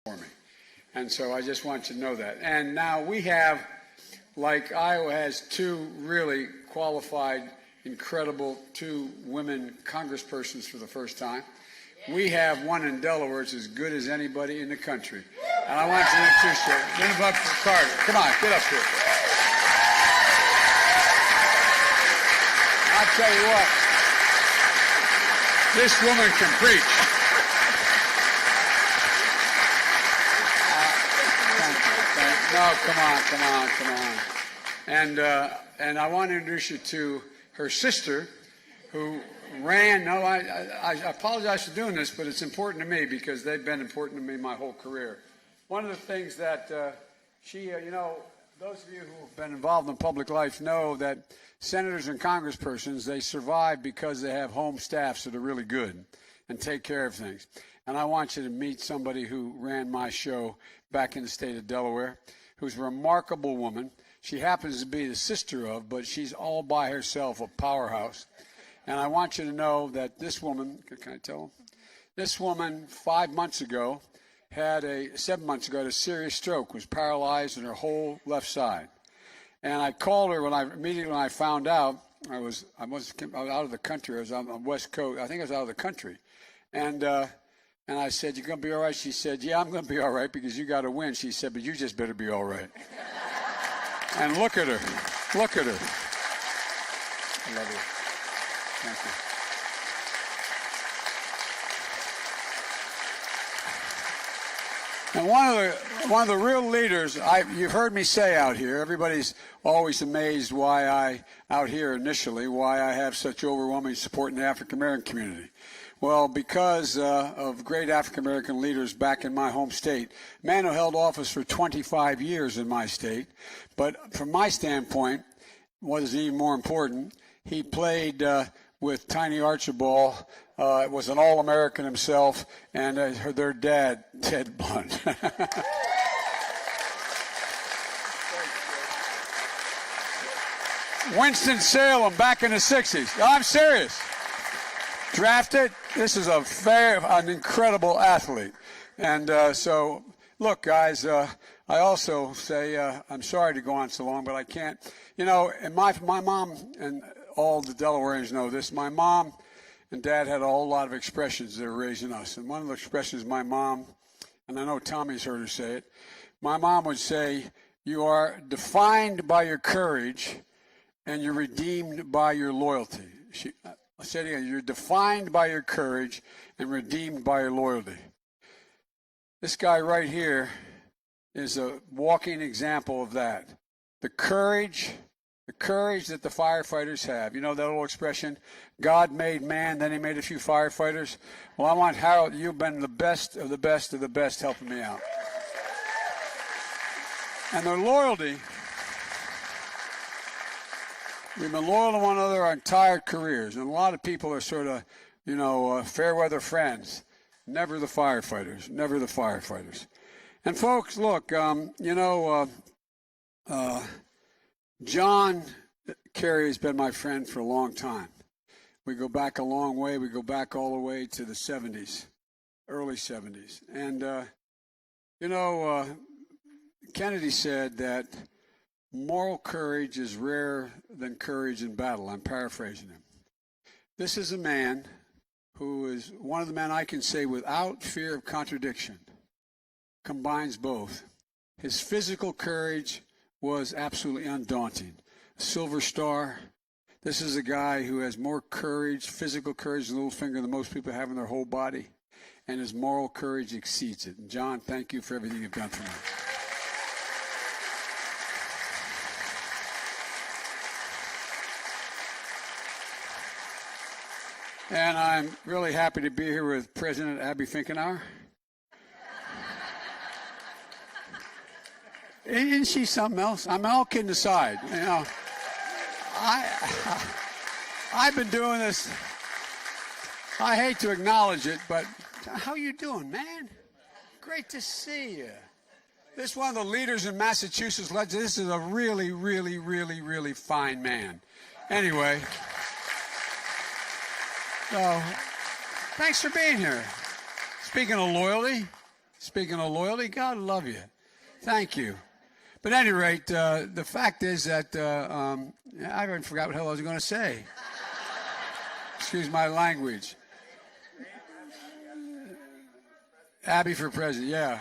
for me. And so I just want you to know that. And now we have, like Iowa has two really qualified, incredible, two women congresspersons for the first time. We have one in Delaware that's as good as anybody in the country. And I want you to introduce her. Get him up for Carter. Come on, get up here. I'll tell you what, this woman can preach. No, come on. And I want to introduce you to her sister, who ran. No, I apologize for doing this, but it's important to me because they've been important to me my whole career. One of the things that those of you who have been involved in public life know that senators and congresspersons, they survive because they have home staffs that are really good and take care of things. And I want you to meet somebody who ran my show back in the state of Delaware, who's a remarkable woman. She happens to be the sister of, but she's all by herself a powerhouse. And I want you to know that this woman, can I tell them? This woman 7 months ago, had a serious stroke, was paralyzed in her whole left side. And I called her immediately when I found out. I was out of the country. I was on the West Coast. I think I was out of the country. And I said, "You're going to be all right?" She said, "Yeah, I'm going to be all right because you got to win." She said, "But you just better be all right." And look at her. Look at her. I love her. Thank you. And one of the real leaders, you've heard me say out here, everybody's always amazed why I have such overwhelming support in the African American community. Well, because of great African American leaders back in my home state, a man who held office for 25 years in my state, but from my standpoint, what is even more important, he played with Tiny Archibald, was an All-American himself, and their dad, Ted Blunt. Winston-Salem back in the 60s. I'm serious. Drafted. This is an incredible athlete. And so, look, guys, I also say I'm sorry to go on so long, but I can't. And my mom, and all the Delawareans know this, my mom and dad had a whole lot of expressions that were raising us. And one of the expressions my mom, and I know Tommy's heard her say it, my mom would say, "You are defined by your courage and you're redeemed by your loyalty." I said again, you're defined by your courage and redeemed by your loyalty. This guy right here is a walking example of that. The courage that the firefighters have. You know that old expression, God made man, then he made a few firefighters? Well, I want Harold, you've been the best of the best of the best helping me out. And their loyalty, we've been loyal to one another our entire careers. And a lot of people are sort of, fair weather friends. Never the firefighters. Never the firefighters. And folks, look, John Kerry has been my friend for a long time. We go back a long way. We go back all the way to the 70s, early 70s. And, Kennedy said that moral courage is rarer than courage in battle. I'm paraphrasing him. This is a man who is one of the men I can say without fear of contradiction combines both. His physical courage was absolutely undaunting. Silver Star. This is a guy who has more courage, physical courage, in the little finger than most people have in their whole body. And his moral courage exceeds it. And John, thank you for everything you've done for me. And I'm really happy to be here with President Abby Finkenauer. Isn't she something else? I'm all kidding aside. I've been doing this. I hate to acknowledge it, but how you doing, man? Great to see you. This is one of the leaders in Massachusetts. This is a really, really, really, really fine man. Anyway. So, thanks for being here. Speaking of loyalty, Speaking of loyalty, God love you. Thank you. But at any rate, the fact is that I even forgot what the hell I was going to say. Excuse my language. Abby for president, yeah.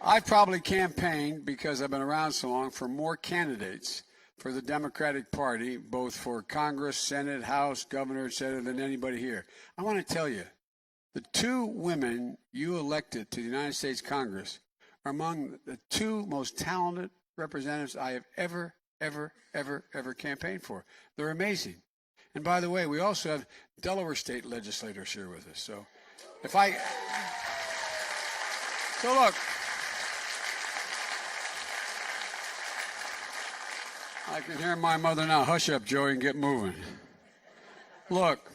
I've probably campaigned, because I've been around so long, for more candidates for the Democratic Party, both for Congress, Senate, House, Governor, etc., than anybody here. I want to tell you, the two women you elected to the United States Congress are among the two most talented representatives I have ever campaigned for. They're amazing. And by the way, we also have Delaware state legislators here with us. So look, I can hear my mother now. Hush up, Joey, and get moving. Look,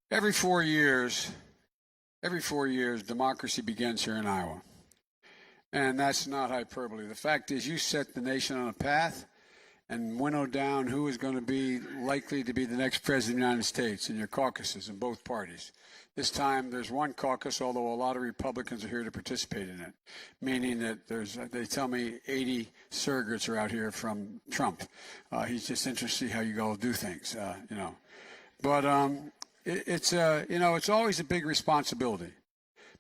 every 4 years, democracy begins here in Iowa. And that's not hyperbole. The fact is, you set the nation on a path and winnow down who is going to be likely to be the next president of the United States in your caucuses in both parties. This time there's one caucus, although a lot of Republicans are here to participate in it, meaning that they tell me 80 surrogates are out here from Trump. He's just interested to see how you all do things, But it's always a big responsibility.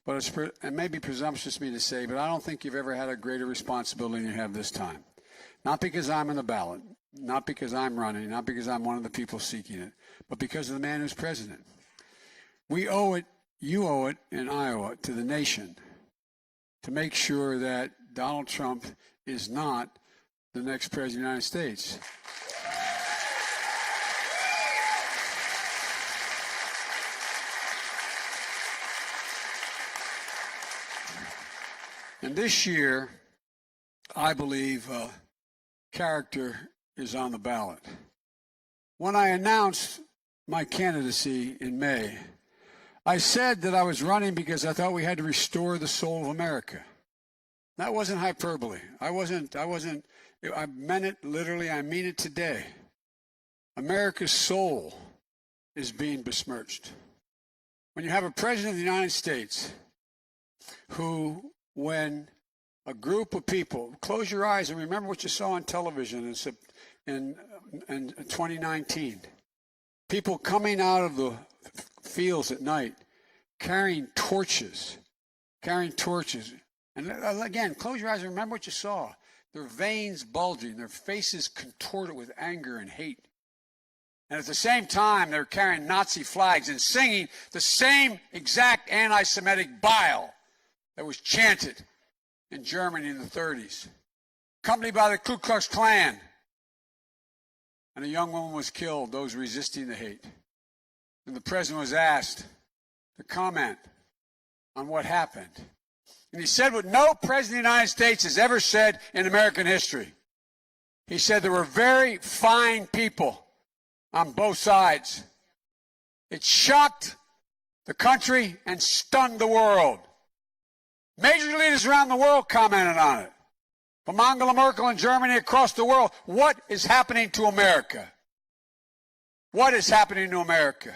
But it may be presumptuous of me to say, but I don't think you've ever had a greater responsibility than you have this time. Not because I'm on the ballot, not because I'm running, not because I'm one of the people seeking it, but because of the man who's president. We owe it, you owe it in Iowa to the nation to make sure that Donald Trump is not the next president of the United States. And this year, I believe character is on the ballot. When I announced my candidacy in May, I said that I was running because I thought we had to restore the soul of America. That wasn't hyperbole. I meant it literally. I mean it today. America's soul is being besmirched. When you have a president of the United States who, when a group of people, close your eyes and remember what you saw on television in 2019. People coming out of the fields at night carrying torches. And again, close your eyes and remember what you saw. Their veins bulging, their faces contorted with anger and hate. And at the same time, they're carrying Nazi flags and singing the same exact anti-Semitic bile that was chanted in Germany in the 30s, accompanied by the Ku Klux Klan. And a young woman was killed, those resisting the hate. And the president was asked to comment on what happened. And he said what no president of the United States has ever said in American history. He said there were very fine people on both sides. It shocked the country and stunned the world. Major leaders around the world commented on it. From Angela Merkel in Germany across the world, what is happening to America? What is happening to America?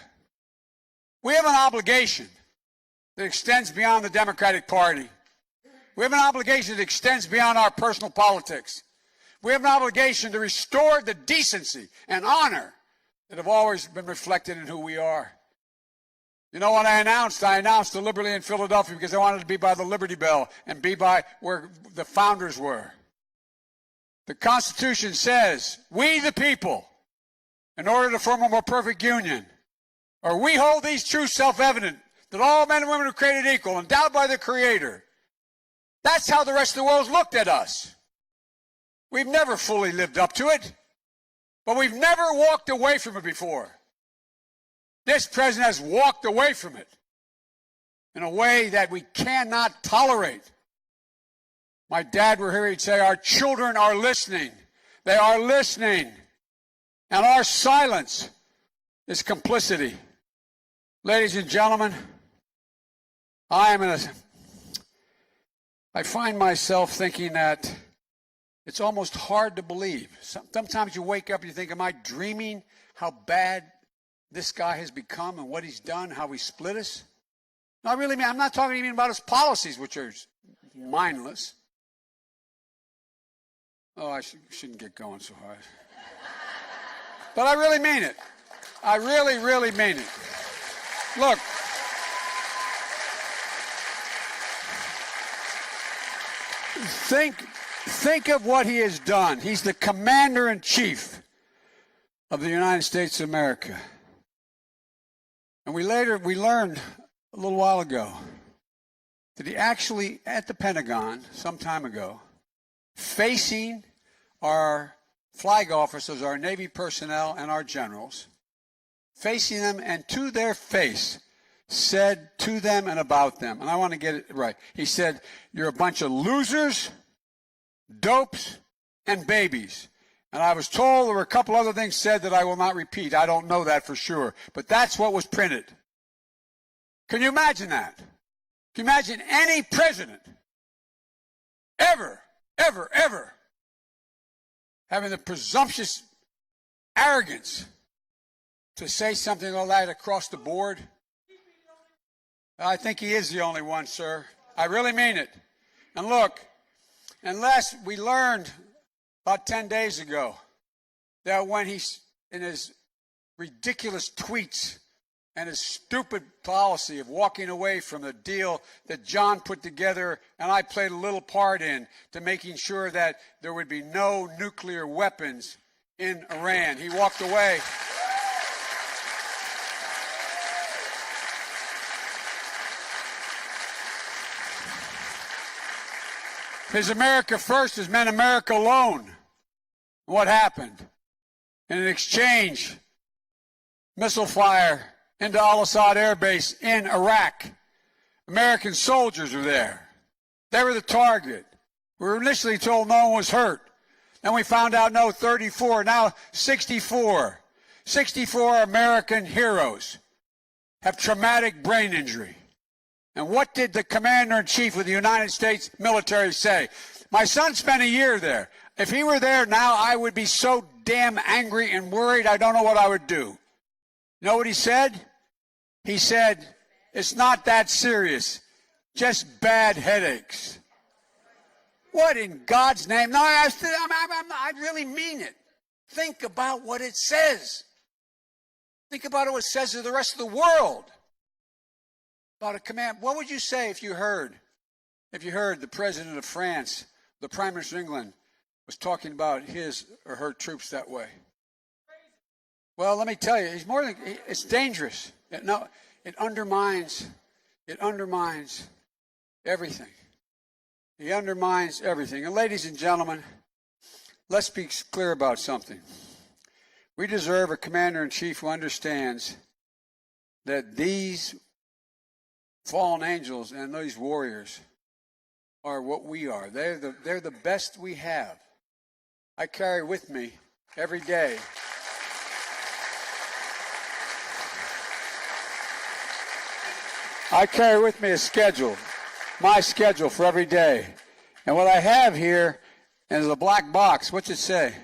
We have an obligation that extends beyond the Democratic Party. We have an obligation that extends beyond our personal politics. We have an obligation to restore the decency and honor that have always been reflected in who we are. You know what I announced deliberately in Philadelphia because I wanted to be by the Liberty Bell and be by where the founders were. The Constitution says, we the people, in order to form a more perfect union, or we hold these truths self-evident, that all men and women are created equal, endowed by the Creator. That's how the rest of the world's looked at us. We've never fully lived up to it, but we've never walked away from it before. This president has walked away from it in a way that we cannot tolerate. My dad were here, he'd say, our children are listening. They are listening. And our silence is complicity. Ladies and gentlemen, I find myself thinking that it's almost hard to believe. Sometimes you wake up and you think, am I dreaming how bad this guy has become and what he's done, how he split us? No, I really mean, I'm not talking even about his policies, which are mindless. Oh, I shouldn't get going so hard. But I really mean it. I really, really mean it. Look. Think of what he has done. He's the commander-in-chief of the United States of America. And we learned a little while ago that he actually, at the Pentagon some time ago, facing our flag officers, our Navy personnel, and our generals, facing them and to their face, said to them and about them, and I want to get it right. He said, "You're a bunch of losers, dopes, and babies." And I was told there were a couple other things said that I will not repeat. I don't know that for sure, but that's what was printed. Can you imagine that? Can you imagine any president ever having the presumptuous arrogance to say something like that across the board? I think he is the only one, sir. I really mean it. And look, unless we learned about 10 days ago that when he's in his ridiculous tweets and his stupid policy of walking away from the deal that John put together and I played a little part in to making sure that there would be no nuclear weapons in Iran. He walked away. His America first has meant America alone. What happened? In exchange, missile fire into Al-Assad Air Base in Iraq. American soldiers were there. They were the target. We were initially told no one was hurt. Then we found out, no, 34, now 64. 64 American heroes have traumatic brain injury. And what did the commander-in-chief of the United States military say? My son spent a year there. If he were there now, I would be so damn angry and worried, I don't know what I would do. You know what he said? He said, it's not that serious, just bad headaches. What in God's name? No, I really mean it. Think about what it says. Think about what it says to the rest of the world. About a command. What would you say if you heard the president of France, the prime minister of England, was talking about his or her troops that way? Well, let me tell you, it's dangerous. It undermines everything. He undermines everything. And ladies and gentlemen, let's be clear about something. We deserve a commander-in-chief who understands that these fallen angels and these warriors are what we are. They're the best we have. I carry with me every day. I carry with me a schedule, my schedule for every day. And what I have here is a black box. What's it say?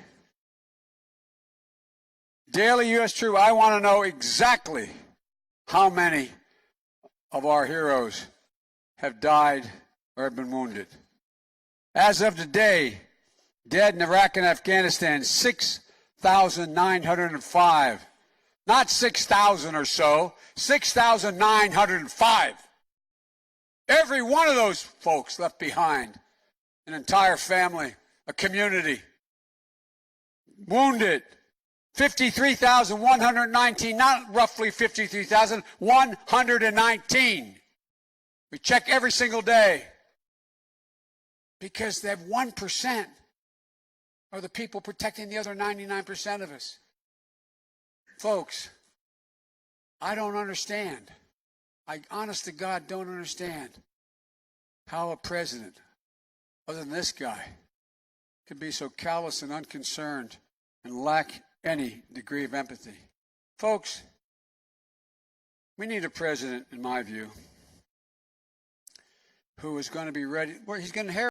Daily U.S. Troop. I want to know exactly how many of our heroes have died or have been wounded. As of today, dead in Iraq and Afghanistan, 6,905. Not 6,000 or so, 6,905. Every one of those folks left behind an entire family, a community. Wounded, 53,119, not roughly 53,000, 119. We check every single day because that 1% are the people protecting the other 99% of us. Folks, I don't understand. I, honest to God, don't understand how a president, other than this guy, could be so callous and unconcerned and lack any degree of empathy. Folks, we need a president, in my view, who is going to be ready. Well, he's going to inherit